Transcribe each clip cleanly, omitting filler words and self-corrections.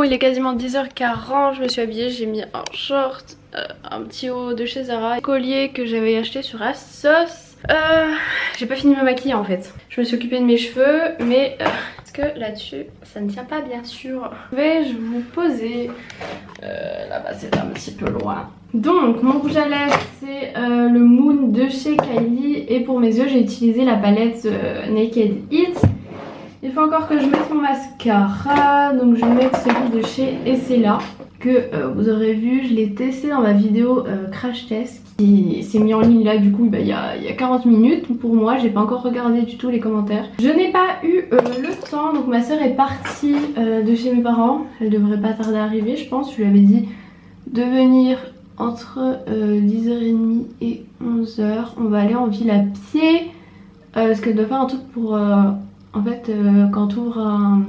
il est quasiment 10h40, je me suis habillée, j'ai mis un short, un petit haut de chez Zara, un collier que j'avais acheté sur ASOS. J'ai pas fini de me maquiller en fait. Je me suis occupée de mes cheveux, mais parce que là-dessus ça ne tient pas bien sûr. Vais-je vous poser là-bas, c'est un petit peu loin. Donc mon rouge à lèvres c'est le Moon de chez Kylie, et pour mes yeux j'ai utilisé la palette Naked Heat. Il faut encore que je mette mon mascara, donc je vais mettre celui de chez Essela que vous aurez vu, je l'ai testé dans ma vidéo crash test qui s'est mis en ligne là du coup il y a 40 minutes pour moi, j'ai pas encore regardé du tout les commentaires. Je n'ai pas eu le temps, donc ma soeur est partie de chez mes parents, elle devrait pas tarder à arriver je pense, je lui avais dit de venir entre 10h30 et 11h, on va aller en ville à pied parce qu'elle doit faire un truc pour... en fait, quand tu ouvres un...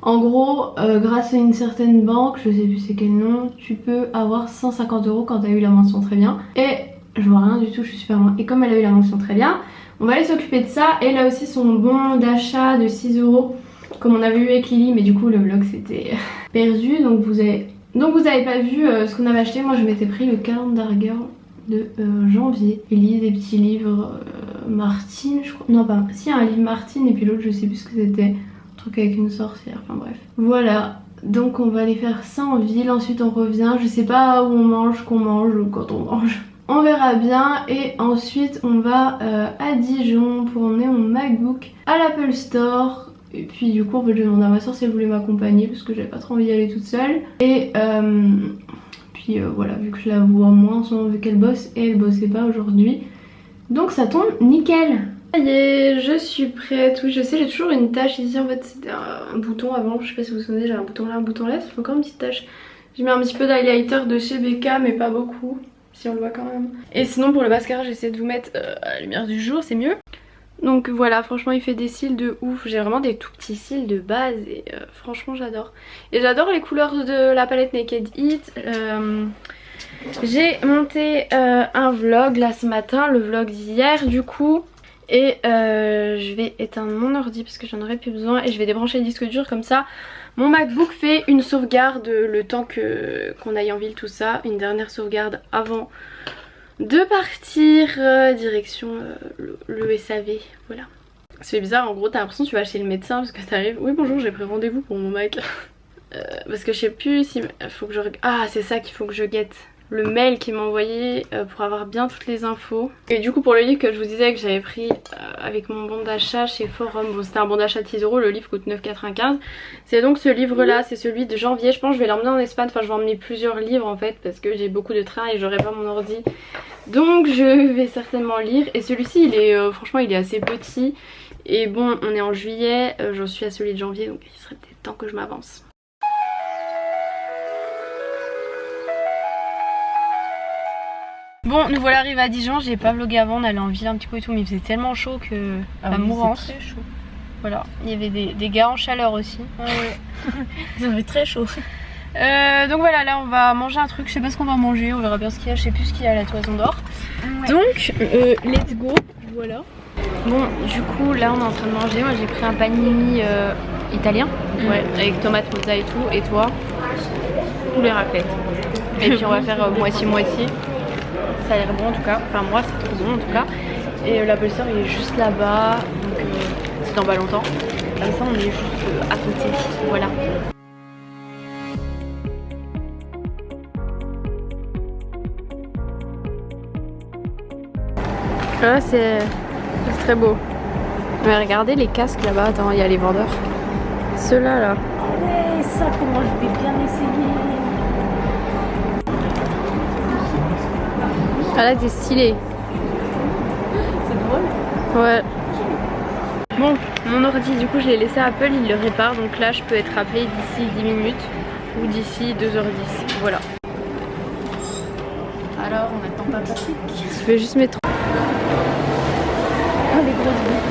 En gros, grâce à une certaine banque, je sais plus c'est quel nom, tu peux avoir 150 € quand tu as eu la mention très bien. Et je vois rien du tout, je suis super loin. Et comme elle a eu la mention très bien, on va aller s'occuper de ça. Et là aussi son bon d'achat de 6 € comme on avait eu avec Lily, mais du coup le vlog s'était perdu. Donc vous avez pas vu ce qu'on avait acheté. Moi je m'étais pris le Calendar Girl de janvier. Il lit des petits livres Martine, je crois. Non, pas. Si, un livre Martine et puis l'autre, je sais plus ce que c'était. Un truc avec une sorcière, enfin bref. Voilà. Donc on va aller faire ça en ville. Ensuite on revient. Je sais pas où on mange, qu'on mange ou quand on mange. On verra bien. Et ensuite on va à Dijon pour emmener mon MacBook à l'Apple Store. Et puis du coup en fait je demande à ma soeur si elle voulait m'accompagner parce que j'avais pas trop envie d'y aller toute seule. Et puis voilà, vu que je la vois moins en ce moment vu qu'elle bosse et elle bossait pas aujourd'hui. Donc ça tombe nickel. Ça y est, je suis prête. Oui je sais, j'ai toujours une tache ici en fait, c'était un bouton avant, je sais pas si vous vous souvenez, j'ai un bouton là, un bouton là, ça fait encore une petite tache. J'ai mis un petit peu d'highlighter de chez Becca mais pas beaucoup, si on le voit quand même. Et sinon pour le mascara j'essaie de vous mettre à la lumière du jour, c'est mieux. Donc voilà, franchement il fait des cils de ouf, j'ai vraiment des tout petits cils de base et franchement j'adore. Et j'adore les couleurs de la palette Naked Heat. J'ai monté un vlog là ce matin, le vlog d'hier du coup. Et je vais éteindre mon ordi parce que j'en aurai plus besoin. Et je vais débrancher le disque dur comme ça. Mon MacBook fait une sauvegarde le temps qu'on aille en ville tout ça. Une dernière sauvegarde avant de partir direction le SAV. Voilà. C'est bizarre en gros, t'as l'impression que tu vas chez le médecin parce que t'arrives. Oui bonjour, j'ai pris rendez-vous pour mon Mac. Parce que je sais plus si... faut que je... Ah c'est ça qu'il faut que je guette. Le mail qu'il m'a envoyé pour avoir bien toutes les infos. Et du coup pour le livre que je vous disais que j'avais pris avec mon bon d'achat chez Forum, bon c'était un bon d'achat de 6 €, le livre coûte 9,95 €. C'est donc ce livre là, c'est celui de janvier, je pense que je vais l'emmener en Espagne, enfin je vais emmener plusieurs livres en fait parce que j'ai beaucoup de trains et j'aurai pas mon ordi. Donc je vais certainement lire et celui-ci il est franchement il est assez petit. Et bon on est en juillet, j'en suis à celui de janvier donc il serait peut-être temps que je m'avance. Bon, nous voilà arrivés à Dijon, j'ai pas vlogué avant, on allait en ville un petit peu et tout, mais il faisait tellement chaud que la mourance. Très chaud. Voilà, il y avait des gars en chaleur aussi. Ça fait très chaud. Donc voilà, là on va manger un truc, je sais pas ce qu'on va manger, on verra bien ce qu'il y a, je sais plus ce qu'il y a à la Toison d'Or. Ouais. Donc, let's go, voilà. Bon, du coup là on est en train de manger, moi j'ai pris un panini italien, ouais, avec tomate, mozza et tout, et toi poulet raclette. Et puis on va faire moitié-moitié. Ça a l'air bon en tout cas, enfin moi c'est trop bon en tout cas. Et l'Apple Store il est juste là-bas, donc c'est dans pas longtemps. Comme ça on est juste à côté, voilà. Là c'est très beau. Mais regardez les casques là-bas, attends, il y a les vendeurs. Ceux-là là. Ouais, ça comment je vais bien essayer. Ah là c'est stylé. C'est drôle. Ouais. Bon, mon ordi du coup je l'ai laissé à Apple, il le répare. Donc là je peux être appelée d'ici 10 minutes ou d'ici 2h10. Voilà. Alors on attend pas Patrick. Je vais juste mettre... Oh les grosses boules.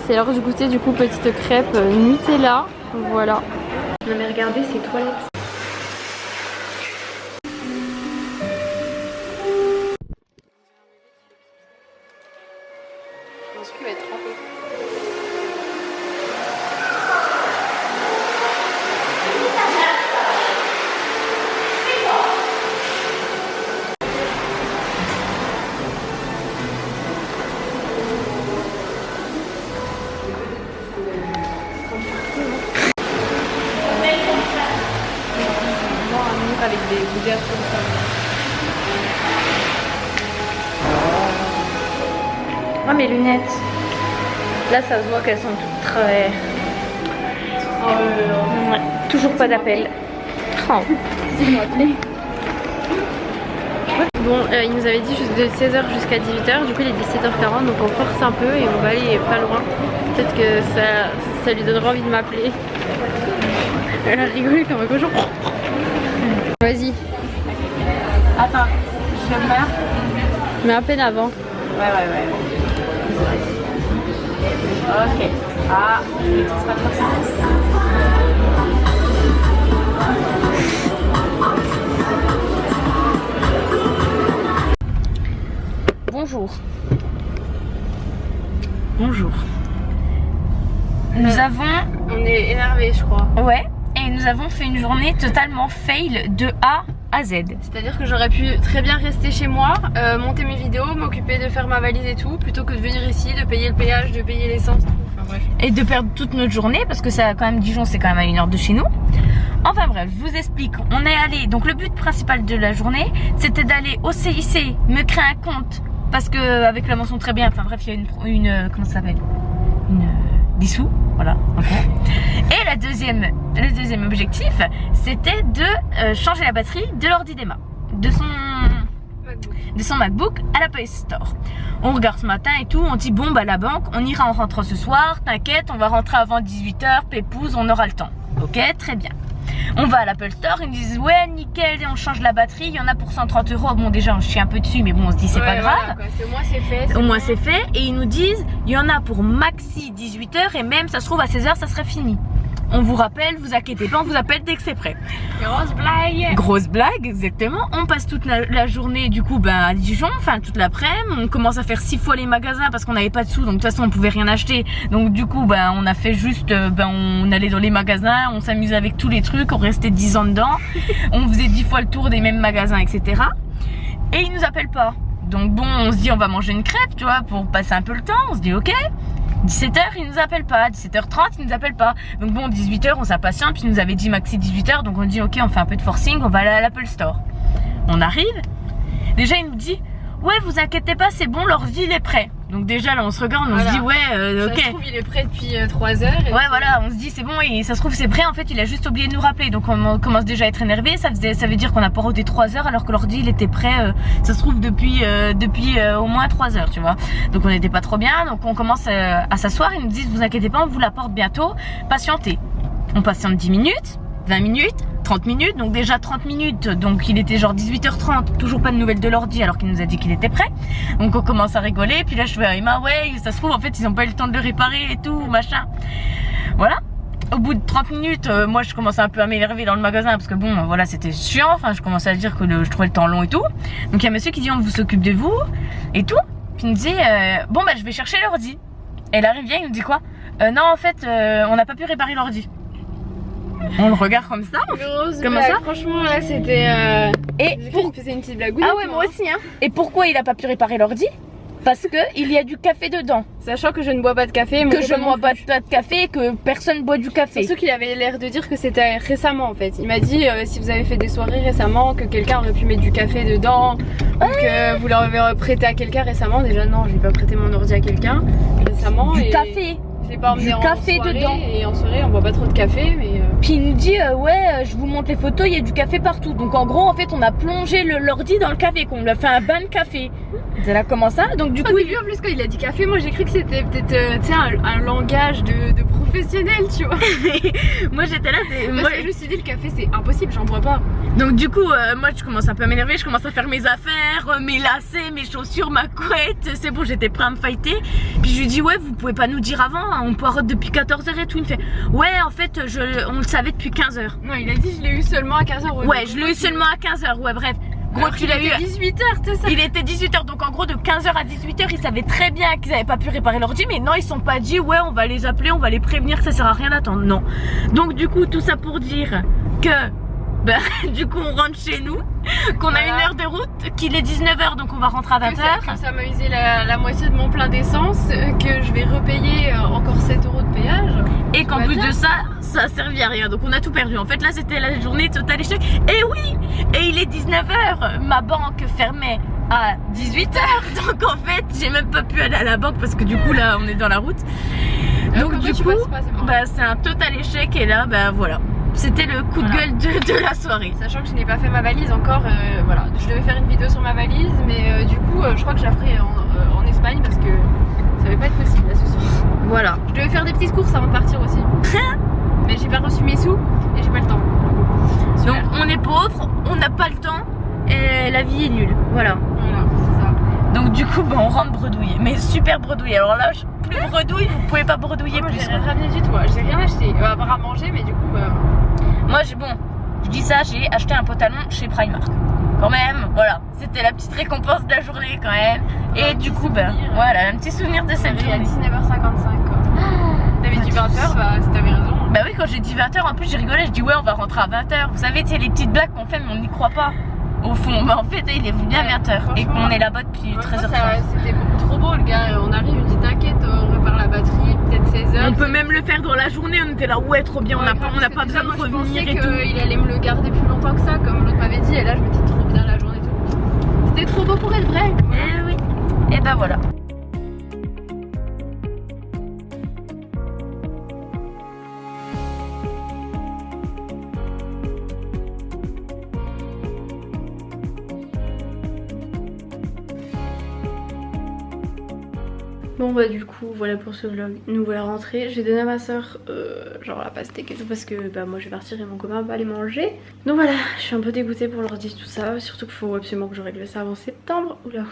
C'est l'heure du goûter du coup, petite crêpe Nutella. Voilà. Non mais regardez ces toilettes. Je pense qu'il va être trempé. avec des boulettes comme ça. Oh mes lunettes. Là ça se voit qu'elles sont toutes travers. Ouais, toujours pas d'appel. Oh. Bon, il nous avait dit juste de 16h jusqu'à 18h, du coup il est 17h40 donc on force un peu et on va aller pas loin. Peut-être que ça lui donnera envie de m'appeler. Elle a rigolé comme un cochon. Vas-y. Attends, je meurs. Mais à peine avant. Ouais. Ok. Ah, mais c'est pas trop ça. Bonjour. Bonjour. Nous avons... On est énervés je crois. Ouais, et nous avons fait une journée totalement fail de A à Z. C'est-à-dire que j'aurais pu très bien rester chez moi, monter mes vidéos, m'occuper de faire ma valise et tout, plutôt que de venir ici, de payer le péage, de payer l'essence, tout. Enfin bref. Et de perdre toute notre journée, parce que ça, quand même, Dijon, c'est quand même à 1 heure de chez nous. Enfin bref, je vous explique. On est allé, donc le but principal de la journée, c'était d'aller au CIC, me créer un compte, parce que avec la mention très bien, enfin bref, il y a une comment ça s'appelle, des sous, voilà. Okay. Et le deuxième objectif, c'était de changer la batterie de l'ordi d'Emma, de son MacBook à l'Apple Store. On regarde ce matin et tout, on dit bon bah la banque, on ira en rentrant ce soir, t'inquiète, on va rentrer avant 18h, pépouze, on aura le temps. Ok, très bien. On va à l'Apple Store, ils nous disent ouais nickel, on change la batterie, il y en a pour 130 €. Bon déjà on chie un peu dessus mais bon on se dit c'est pas grave. Voilà, au moins c'est fait. Au moins c'est fait et ils nous disent il y en a pour maxi 18h et même ça se trouve à 16h ça serait fini. On vous rappelle, vous inquiétez pas, on vous appelle dès que c'est prêt. Grosse blague. Grosse blague, exactement. On passe toute la journée du coup à Dijon, enfin toute l'après-midi. On commence à faire 6 fois les magasins parce qu'on n'avait pas de sous, donc de toute façon on pouvait rien acheter. Donc du coup on a fait juste, on allait dans les magasins, on s'amusait avec tous les trucs, on restait 10 ans dedans. On faisait 10 fois le tour des mêmes magasins, etc. Et ils nous appellent pas. Donc bon, on se dit on va manger une crêpe, tu vois, pour passer un peu le temps. On se dit ok. 17h, ils nous appellent pas, 17h30, ils nous appellent pas. Donc bon, 18h, on s'impatiente, puis ils nous avaient dit maxi 18h, donc on dit ok, on fait un peu de forcing, on va aller à l'Apple Store. On arrive, déjà il nous dit ouais, vous inquiétez pas, c'est bon, l'ordi il est prêt. Donc déjà là on se regarde, on se dit ouais, ok. Ça se trouve il est prêt depuis 3 heures. Ouais voilà, on se dit c'est bon et ça se trouve c'est prêt, en fait il a juste oublié de nous rappeler. Donc on commence déjà à être énervé, ça veut dire qu'on a pas rodé 3 heures alors que l'ordi il était prêt, ça se trouve depuis au moins 3 heures, tu vois. Donc on n'était pas trop bien, donc on commence à s'asseoir, ils nous disent vous inquiétez pas, on vous l'apporte bientôt, patientez. On patiente 10 minutes, 20 minutes, 30 minutes, donc déjà 30 minutes, donc il était genre 18h30, toujours pas de nouvelles de l'ordi alors qu'il nous a dit qu'il était prêt. Donc on commence à rigoler, puis là je fais à Emma ouais, ça se trouve en fait ils ont pas eu le temps de le réparer et tout, machin. Voilà. Au bout de 30 minutes, moi je commençais un peu à m'énerver dans le magasin parce que bon voilà c'était chiant, enfin je commençais à dire que je trouvais le temps long et tout. Donc il y a un monsieur qui dit on vous s'occupe de vous et tout, puis il nous dit bon bah je vais chercher l'ordi. Et là il vient, il nous dit quoi non en fait on n'a pas pu réparer l'ordi. On le regarde comme ça, comme ça. Franchement là c'était et il me faisait une petite blague. Ah ouais moi aussi hein. Et pourquoi il a pas pu réparer l'ordi? Parce que il y a du café dedans. Sachant que je ne bois pas de café, que je ne bois pas de café et que personne boit du café. Surtout qu'il avait l'air de dire que c'était récemment en fait. Il m'a dit si vous avez fait des soirées récemment, que quelqu'un aurait pu mettre du café dedans, ou que vous l'avez prêté à quelqu'un récemment. Déjà non, j'ai pas prêté mon ordi à quelqu'un récemment. Du café. Je l'ai pas emmené du café en soirée, dedans. Et en soirée on boit pas trop de café mais Puis il nous dit ouais je vous montre les photos, il y a du café partout. Donc en gros en fait on a plongé l'ordi dans le café, qu'on lui a fait un bain de café. C'est là comment ça. Donc du coup en plus quand il a dit café, moi j'ai cru que c'était peut-être un langage de professionnel, tu vois. Moi j'étais là, moi je me suis dit le café c'est impossible, j'en bois pas. Donc du coup moi je commence un peu à m'énerver, je commence à faire mes affaires, mes lacets, mes chaussures, ma couette. C'est bon, j'étais prêt à me fighter. Puis je lui dis ouais vous pouvez pas nous dire avant, hein, on poirote depuis 14h et tout. Il me fait ouais en fait on le savait depuis 15h. Non il a dit je l'ai eu seulement à 15h. Ouais je l'ai eu seulement à 15h, ouais bref. Gros, tu l'as eu à 18h, c'est ça? Il était 18h, donc en gros de 15h à 18h, ils savaient très bien qu'ils n'avaient pas pu réparer l'ordi, mais non, ils sont pas dit ouais, on va les appeler, on va les prévenir, ça sert à rien d'attendre. Non. Donc du coup, tout ça pour dire que bah du coup on rentre chez nous, qu'on a 1 heure de route, qu'il est 19h donc on va rentrer à 20h. Ça m'a usé la moitié de mon plein d'essence, que je vais repayer encore 7 € de péage. Et qu'en plus de ça, ça servait à rien. Donc on a tout perdu. En fait là c'était la journée total échec. Et oui, et il est 19h, ma banque fermait à 18h. Donc en fait j'ai même pas pu aller à la banque parce que du coup là on est dans la route. Donc du coup bah, c'est un total échec et là bah voilà. C'était le coup de gueule de la soirée. Sachant que je n'ai pas fait ma valise encore, voilà. Je devais faire une vidéo sur ma valise, mais du coup je crois que je la ferai en Espagne parce que ça va pas être possible là ce soir. Voilà. Je devais faire des petites courses avant de partir aussi. Mais j'ai pas reçu mes sous et j'ai pas le temps. Donc on est pauvre, on n'a pas le temps et la vie est nulle. Voilà. Voilà, c'est ça. Donc du coup bah, on rentre bredouille, mais super bredouille. Alors là plus bredouille, vous pouvez pas bredouiller plus. J'ai rien ramené du tout, j'ai rien acheté. À part à manger, mais du coup moi je dis ça, j'ai acheté un pantalon chez Primark. Quand même, voilà, c'était la petite récompense de la journée quand même. Et du coup bah voilà, un petit souvenir de cette journée. À 19h55 quoi. T'avais dit 20h, bah t'avais raison. Bah oui, quand j'ai dit 20h en plus j'ai rigolé, je dis ouais on va rentrer à 20h. Vous savez, c'est les petites blagues qu'on fait mais on n'y croit pas. Au fond, bah en fait il est bien 20h et qu'on est là-bas depuis 13h30. C'était trop beau le gars, on arrive, il me dit t'inquiète, on répare la batterie, peut-être 16h. On peut même le faire dans la journée, on était là ouais trop bien, on n'a pas besoin de revenir et tout. Il allait me le garder plus longtemps que ça comme l'autre m'avait dit et là je me dis trop bien la journée et tout. C'était trop beau pour être vrai. Eh oui, et bah voilà. Bon bah du coup voilà pour ce vlog, nous voilà rentrés. J'ai donné à ma soeur genre la pastèque et tout parce que bah moi je vais partir et mon copain va aller manger. Donc voilà, je suis un peu dégoûtée pour leur dire tout ça, surtout qu'il faut absolument que je règle ça avant septembre. Oula.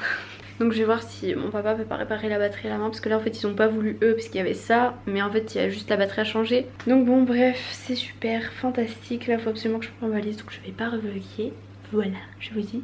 Donc je vais voir si mon papa peut pas réparer la batterie à la main parce que là en fait ils ont pas voulu eux parce qu'il y avait ça, mais en fait il y a juste la batterie à changer. Donc bon bref, c'est super fantastique, là faut absolument que je prenne ma valise donc je vais pas revloguer. Voilà, je vous dis